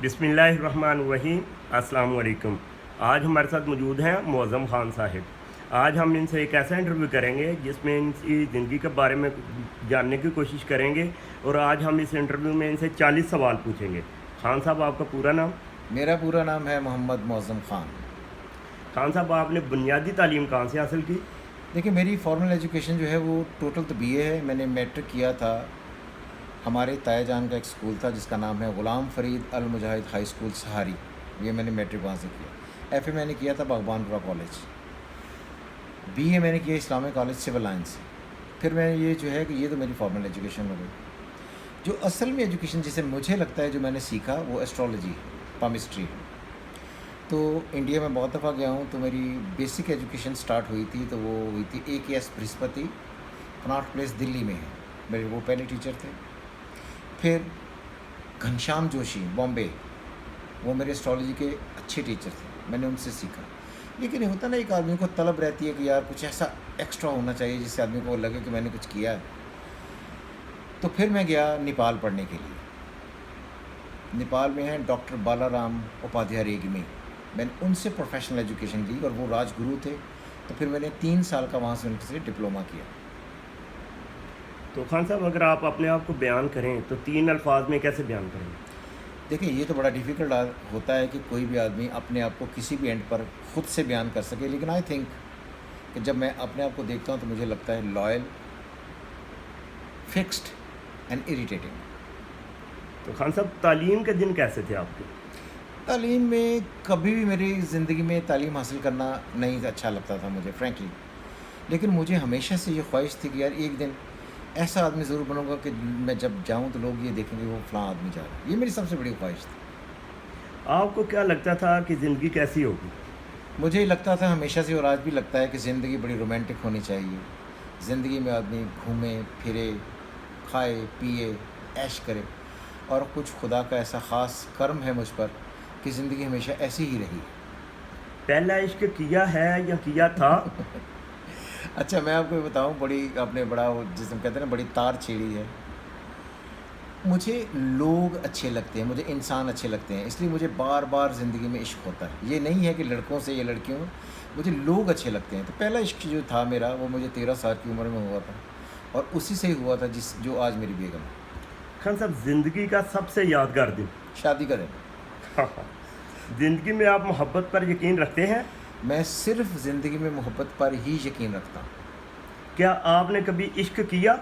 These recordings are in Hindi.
बिस्मिल्लाहिर्रहमानिर्रहीम। अस्सलाम वालेकुम। आज हमारे साथ मौजूद हैं मुअज़्ज़म ख़ान साहिब। आज हम इनसे एक ऐसा इंटरव्यू करेंगे जिसमें इनकी ज़िंदगी के बारे में जानने की कोशिश करेंगे और आज हम इस इंटरव्यू में इनसे 40 सवाल पूछेंगे। खान साहब, आपका पूरा नाम? मेरा पूरा नाम है मोहम्मद मुअज़्ज़म ख़ान। खान साहब, आपने बुनियादी तालीम कहाँ से हासिल की? देखिए, मेरी फॉर्मल एजुकेशन जो है वो टोटल तो बीए है। मैंने मैट्रिक किया था, हमारे ताया जान का एक स्कूल था जिसका नाम है ग़ुलाम फ़रीद अल मुजाहिद हाई स्कूल सहारी। ये मैंने मैट्रिक वहाँ से किया। एफ़ए मैंने किया था बागबानपुरा कॉलेज। बीए मैंने किया इस्लामिक कॉलेज सिविल लाइन से। फिर मैं ये जो है कि ये तो मेरी फॉर्मल एजुकेशन हो गई। जो असल में एजुकेशन जिसे मुझे लगता है जो मैंने सीखा वो एस्ट्रोलॉजी है, पामिस्ट्री है। तो इंडिया में बहुत दफ़ा गया हूँ, तो मेरी बेसिक एजुकेशन स्टार्ट हुई थी, तो वो हुई थी AKS Brihaspati, Connaught place, Delhi में है। मेरे वो पहले टीचर थे। फिर घनश्याम जोशी, बॉम्बे, वो मेरे एस्ट्रोलॉजी के अच्छे टीचर थे, मैंने उनसे सीखा। लेकिन ये होता ना, एक आदमी को तलब रहती है कि यार कुछ ऐसा एक्स्ट्रा होना चाहिए जिससे आदमी को लगे कि मैंने कुछ किया है। तो फिर मैं गया नेपाल पढ़ने के लिए। नेपाल में हैं डॉक्टर बालाराम उपाध्याय रेग्मी। मैंने उनसे प्रोफेशनल एजुकेशन ली और वो राजगुरु थे। तो फिर मैंने 3 साल का वहाँ से उनसे डिप्लोमा किया। तो खान साहब, अगर आप अपने आप को बयान करें तो 3 अल्फाज में कैसे बयान करेंगे? देखिए, ये तो बड़ा डिफ़िकल्ट होता है कि कोई भी आदमी अपने आप को किसी भी एंड पर खुद से बयान कर सके। लेकिन आई थिंक कि जब मैं अपने आप को देखता हूँ तो मुझे लगता है लॉयल, फिक्स्ड एंड इरिटेटिंग। तो खान साहब, तालीम के दिन कैसे थे आपके? तालीम में कभी भी मेरी ज़िंदगी में तालीम हासिल करना नहीं अच्छा लगता था मुझे, फ्रैंकली। लेकिन मुझे हमेशा से ये ख्वाहिश थी कि यार एक दिन ऐसा आदमी ज़रूर बनूंगा कि मैं जब जाऊं तो लोग ये देखेंगे वो फ़लाँ आदमी जा रहा है। ये मेरी सबसे बड़ी ख्वाहिश थी। आपको क्या लगता था कि ज़िंदगी कैसी होगी? मुझे लगता था हमेशा से, और आज भी लगता है, कि ज़िंदगी बड़ी रोमांटिक होनी चाहिए। ज़िंदगी में आदमी घूमे फिरे, खाए पिए, ऐश करे। और कुछ खुदा का ऐसा ख़ास कर्म है मुझ पर कि ज़िंदगी हमेशा ऐसी ही रही। पहला इश्क किया है या किया था? अच्छा, मैं आपको ये बताऊँ, बड़ी आपने बड़ा वो जिसे हम कहते हैं ना, बड़ी तार छेड़ी है। मुझे लोग अच्छे लगते हैं, मुझे इंसान अच्छे लगते हैं, इसलिए मुझे बार बार ज़िंदगी में इश्क होता है। ये नहीं है कि लड़कों से या लड़कियों, मुझे लोग अच्छे लगते हैं। तो पहला इश्क जो था मेरा, वो मुझे 13 साल की उम्र में हुआ था, और उसी से ही हुआ था जो आज मेरी बेगम है। खान साहब, ज़िंदगी का सबसे यादगार दिन? शादी करें। ज़िंदगी में आप मोहब्बत पर यकीन रखते हैं? मैं सिर्फ ज़िंदगी में मोहब्बत पर ही यकीन रखता हूँ। क्या आपने कभी इश्क किया?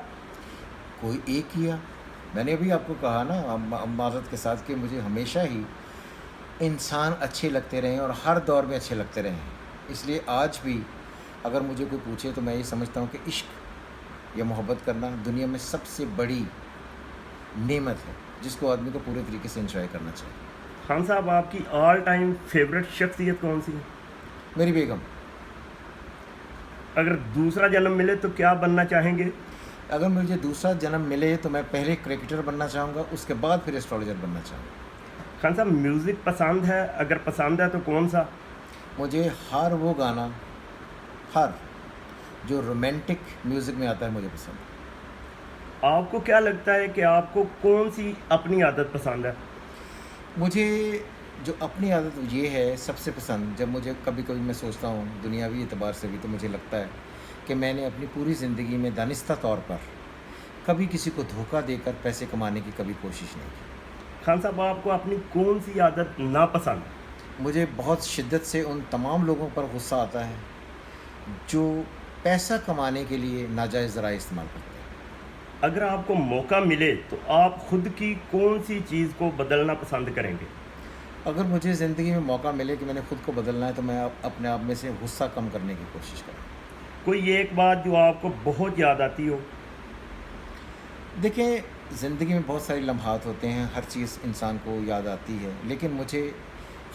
कोई एक किया। मैंने अभी आपको कहा ना माज़रत के साथ कि मुझे हमेशा ही इंसान अच्छे लगते रहे और हर दौर में अच्छे लगते रहे हैं। इसलिए आज भी अगर मुझे कोई पूछे तो मैं ये समझता हूँ कि इश्क या मोहब्बत करना दुनिया में सबसे बड़ी नेमत है, जिसको आदमी को पूरे तरीके से एंजॉय करना चाहिए। खान साहब, आपकी ऑल टाइम फेवरेट शख्सियत कौन सी है? मेरी बेगम। अगर दूसरा जन्म मिले तो क्या बनना चाहेंगे? अगर मुझे दूसरा जन्म मिले तो मैं पहले क्रिकेटर बनना चाहूँगा, उसके बाद फिर एस्ट्रोलॉजर बनना चाहूँगा। खान साहब, म्यूज़िक पसंद है? अगर पसंद है तो कौन सा? मुझे हर वो गाना, हर जो रोमांटिक म्यूज़िक में आता है, मुझे पसंद है। आपको क्या लगता है कि आपको कौन सी अपनी आदत पसंद है? मुझे जो अपनी आदत ये है सबसे पसंद, जब मुझे कभी कभी मैं सोचता हूँ दुनियावी एतबार से भी, तो मुझे लगता है कि मैंने अपनी पूरी ज़िंदगी में दानिस्ता तौर पर कभी किसी को धोखा देकर पैसे कमाने की कभी कोशिश नहीं की। खान साहब, आपको अपनी कौन सी आदत नापसंद? मुझे बहुत शिद्दत से उन तमाम लोगों पर गुस्सा आता है जो पैसा कमाने के लिए नाजायज़ ज़राए इस्तेमाल करते हैं। अगर आपको मौका मिले तो आप खुद की कौन सी चीज़ को बदलना पसंद करेंगे? अगर मुझे ज़िंदगी में मौका मिले कि मैंने खुद को बदलना है, तो मैं अपने आप में से गुस्सा कम करने की कोशिश करूँ। कोई एक बात जो आपको बहुत याद आती हो? देखिए, ज़िंदगी में बहुत सारे लम्हात होते हैं, हर चीज़ इंसान को याद आती है, लेकिन मुझे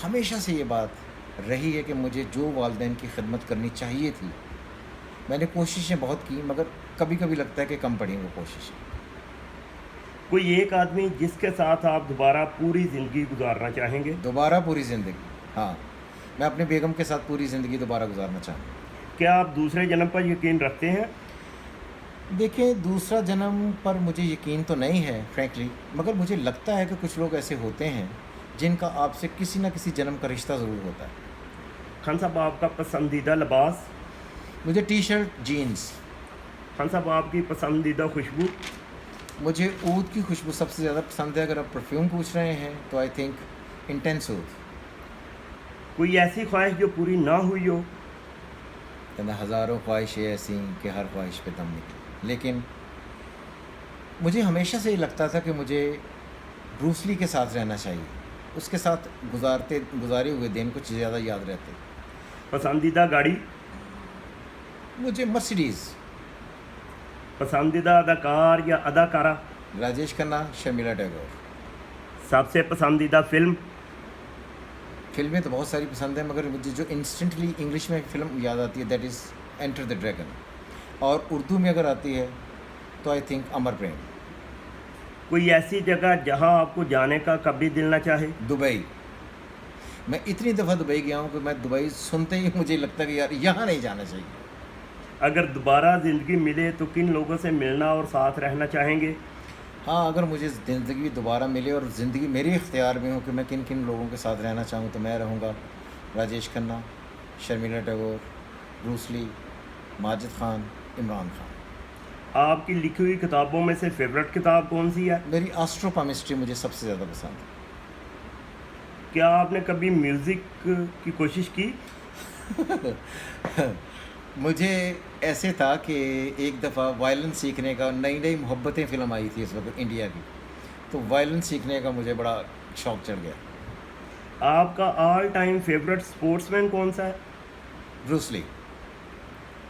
हमेशा से ये बात रही है कि मुझे जो वालिदैन की खिदमत करनी चाहिए थी, मैंने कोशिशें बहुत की, मगर कभी कभी लगता है कि कम पड़ी वो कोशिशें। कोई एक आदमी जिसके साथ आप दोबारा पूरी ज़िंदगी गुजारना चाहेंगे? दोबारा पूरी ज़िंदगी? हाँ, मैं अपनी बेगम के साथ पूरी ज़िंदगी दोबारा गुजारना चाहूँगा। क्या आप दूसरे जन्म पर यकीन रखते हैं? देखिए, दूसरा जन्म पर मुझे यकीन तो नहीं है फ्रैंकली, मगर मुझे लगता है कि कुछ लोग ऐसे होते हैं जिनका आपसे किसी न किसी जन्म का रिश्ता ज़रूर होता है। खान साहब आपका पसंदीदा लिबास? मुझे टी शर्ट जीन्स। खान साहब आपकी पसंदीदा खुशबू? मुझे ऊद की खुशबू सबसे ज़्यादा पसंद है। अगर आप परफ्यूम पूछ रहे हैं तो आई थिंक इंटेंस ऊद। कोई ऐसी ख्वाहिश जो पूरी ना हुई हो? कहना हज़ारों ख्वाहिशें ऐसी कि हर ख्वाहिश पे दम निकले, लेकिन मुझे हमेशा से ये लगता था कि मुझे ब्रूस ली के साथ रहना चाहिए। उसके साथ गुजारे हुए दिन कुछ ज़्यादा याद रहते। पसंदीदा गाड़ी? मुझे मर्सिडीज़। पसंदीदा अदाकार या अदाकारा? राजेश खन्ना, शर्मिला टैगोर। सबसे पसंदीदा फिल्म? फिल्में तो बहुत सारी पसंद है, मगर मुझे जो इंस्टेंटली इंग्लिश में फिल्म याद आती है that is enter the dragon, और उर्दू में अगर आती है तो आई थिंक अमर प्रेम। कोई ऐसी जगह जहां आपको जाने का कभी दिल ना चाहे? दुबई। मैं इतनी दफ़ा दुबई गया हूँ कि मैं दुबई सुनते ही मुझे लगता है कि यार यहाँ नहीं जाना चाहिए। अगर दोबारा ज़िंदगी मिले तो किन लोगों से मिलना और साथ रहना चाहेंगे? हाँ, अगर मुझे ज़िंदगी दोबारा मिले और ज़िंदगी मेरे इख्तियार में हो कि मैं किन किन लोगों के साथ रहना चाहूँ, तो मैं रहूँगा राजेश खन्ना, शर्मिला टैगोर, ब्रूस ली, माजिद खान, इमरान खान। आपकी लिखी हुई किताबों में से फेवरेट किताब कौन सी है? मेरी एस्ट्रोकेमिस्ट्री मुझे सबसे ज़्यादा पसंद क्या आपने कभी म्यूज़िक की कोशिश की? है। मुझे ऐसे था कि एक दफ़ा वायलिन सीखने का, नई नई मोहब्बतें फ़िल्म आई थी इस वक्त इंडिया की, तो वायलिन सीखने का मुझे बड़ा शौक़ चढ़ गया। आपका ऑल टाइम फेवरेट स्पोर्ट्समैन कौन सा है? Bruce Lee.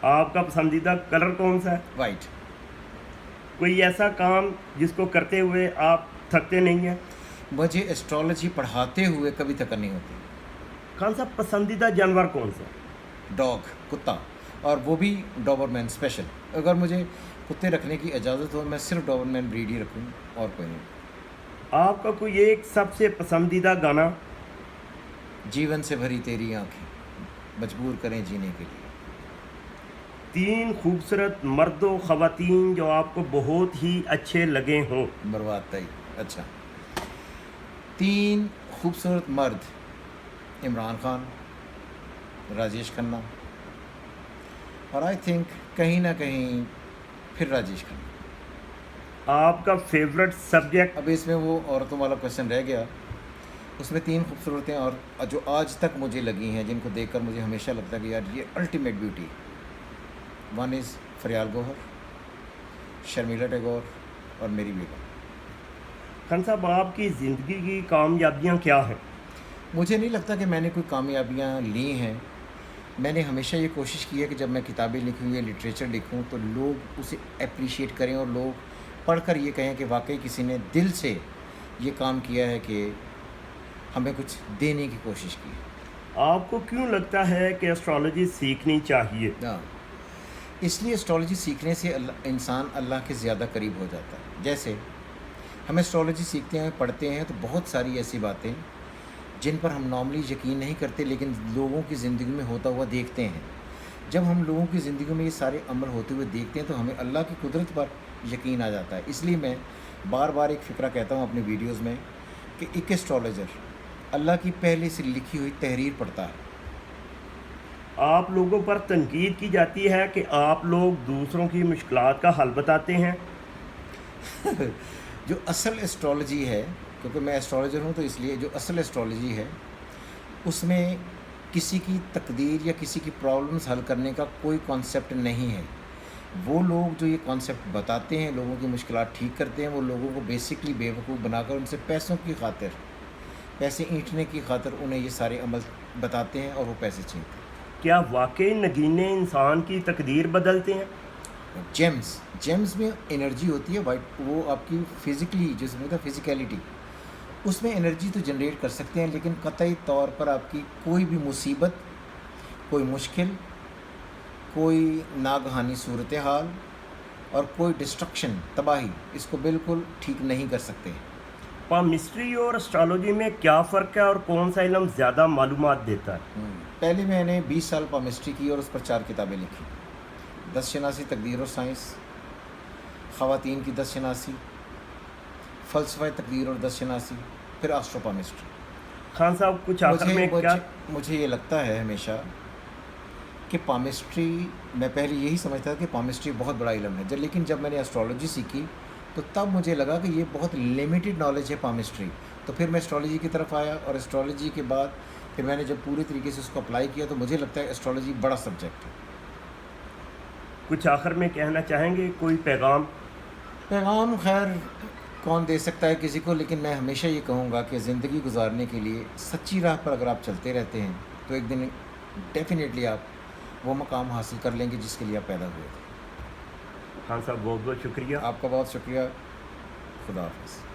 आपका पसंदीदा कलर कौन सा है? वाइट। कोई ऐसा काम जिसको करते हुए आप थकते नहीं हैं? मुझे एस्ट्रोलॉजी पढ़ाते हुए कभी थकन नहीं होती। खान साहब पसंदीदा जानवर कौन सा? डॉग, कुत्ता, और वो भी डॉबरमैन स्पेशल। अगर मुझे कुत्ते रखने की इजाज़त हो, मैं सिर्फ डॉबरमैन ब्रीड ही रखूँ और कोई नहीं। आपका कोई एक सबसे पसंदीदा गाना? जीवन से भरी तेरी आँखें मजबूर करें जीने के लिए। 3 खूबसूरत मर्दों ख़वातीन जो आपको बहुत ही अच्छे लगे हों। बर्बाद तई। अच्छा, 3 खूबसूरत मर्द: इमरान खान, राजेश खन्ना, और आई थिंक कहीं ना कहीं फिर राजेश खन्ना। आपका फेवरेट सब्जेक्ट? अब इसमें वो औरतों वाला क्वेश्चन रह गया। उसमें 3 खूबसूरतें और जो आज तक मुझे लगी हैं, जिनको देखकर मुझे हमेशा लगता है कि यार ये ultimate beauty. One is Fariyal Gauhar, Sharmila Tagore और मेरी बेगम। खान साहब आपकी ज़िंदगी की कामयाबियाँ क्या हैं? मुझे नहीं लगता कि मैंने कोई कामयाबियाँ ली हैं। मैंने हमेशा ये कोशिश की है कि जब मैं किताबें लिखूँ या लिटरेचर लिखूँ तो लोग उसे अप्रिशिएट करें और लोग पढ़कर ये कहें कि वाकई किसी ने दिल से ये काम किया है कि हमें कुछ देने की कोशिश की। आपको क्यों लगता है कि एस्ट्रोलॉजी सीखनी चाहिए? हाँ, इसलिए एस्ट्रोलॉजी सीखने से इंसान अल्लाह के ज़्यादा करीब हो जाता है। जैसे हम एस्ट्रोलॉजी सीखते हैं, पढ़ते हैं, तो बहुत सारी ऐसी बातें जिन पर हम नॉर्मली यकीन नहीं करते लेकिन लोगों की ज़िंदगी में होता हुआ देखते हैं। जब हम लोगों की ज़िंदगी में ये सारे अमल होते हुए देखते हैं तो हमें अल्लाह की कुदरत पर यकीन आ जाता है। इसलिए मैं बार बार एक फ़िक्रा कहता हूँ अपने वीडियोज़ में कि एक एस्ट्रोलॉजर अल्लाह की पहले से लिखी हुई तहरीर पढ़ता है। आप लोगों पर तनकीद की जाती है कि आप लोग दूसरों की मुश्किलात का हल बताते हैं। जो असल एस्ट्रोलॉजी है, क्योंकि मैं एस्ट्रोलॉजर हूँ तो इसलिए जो असल एस्ट्रोलॉजी है उसमें किसी की तकदीर या किसी की प्रॉब्लम्स हल करने का कोई कॉन्सेप्ट नहीं है। वो लोग जो ये कॉन्सेप्ट बताते हैं, लोगों की मुश्किलात ठीक करते हैं, वो लोगों को बेसिकली बेवकूफ़ बनाकर उनसे पैसों की खातिर, पैसे ईंटने की खातिर उन्हें ये सारे अमल बताते हैं और वो पैसे छीनते हैं। क्या वाकई नगीने इंसान की तकदीर बदलते हैं? जेम्स में एनर्जी होती है वाइट, वो आपकी फिज़िकली जिसमें होता है फिज़िकलिटी, उसमें एनर्जी तो जनरेट कर सकते हैं, लेकिन कतई तौर पर आपकी कोई भी मुसीबत, कोई मुश्किल, कोई नागहानी सूरत हाल और कोई डिस्ट्रक्शन, तबाही, इसको बिल्कुल ठीक नहीं कर सकते। पामिस्ट्री और एस्ट्रोलॉजी में क्या फ़र्क है और कौन सा इल्म ज़्यादा मालूमात देता है? पहले मैंने 20 साल पामिस्ट्री की और उस पर 4 किताबें लिखी। 10 शनासी तकदीर और साइंस, ख़वातीन की 10 शनासी, फ़लसफ़ा तकदीर और 10 शनासी, फिर एस्ट्रोपामिस्ट्री। खान साहब कुछ आखिर मुझे में क्या मुझे मुझे ये लगता है हमेशा कि पामिस्ट्री, मैं पहले यही समझता था कि पामिस्ट्री बहुत बड़ा इल्म है, लेकिन जब मैंने एस्ट्रोलॉजी सीखी तो तब मुझे लगा कि ये बहुत लिमिटेड नॉलेज है पामिस्ट्री। तो फिर मैं एस्ट्रोलॉजी की तरफ आया, और एस्ट्रोलॉजी के बाद फिर मैंने जब पूरी तरीके से उसको अप्लाई किया तो मुझे लगता है एस्ट्रोलॉजी बड़ा सब्जेक्ट है। कुछ आखिर में कहना चाहेंगे, कोई पैगाम? पैगाम खैर कौन दे सकता है किसी को, लेकिन मैं हमेशा ये कहूँगा कि ज़िंदगी गुजारने के लिए सच्ची राह पर अगर आप चलते रहते हैं तो एक दिन डेफिनेटली आप वो मकाम हासिल कर लेंगे जिसके लिए आप पैदा हुए थे। खान साहब बहुत बहुत शुक्रिया। आपका बहुत शुक्रिया। खुदा हाफिज़।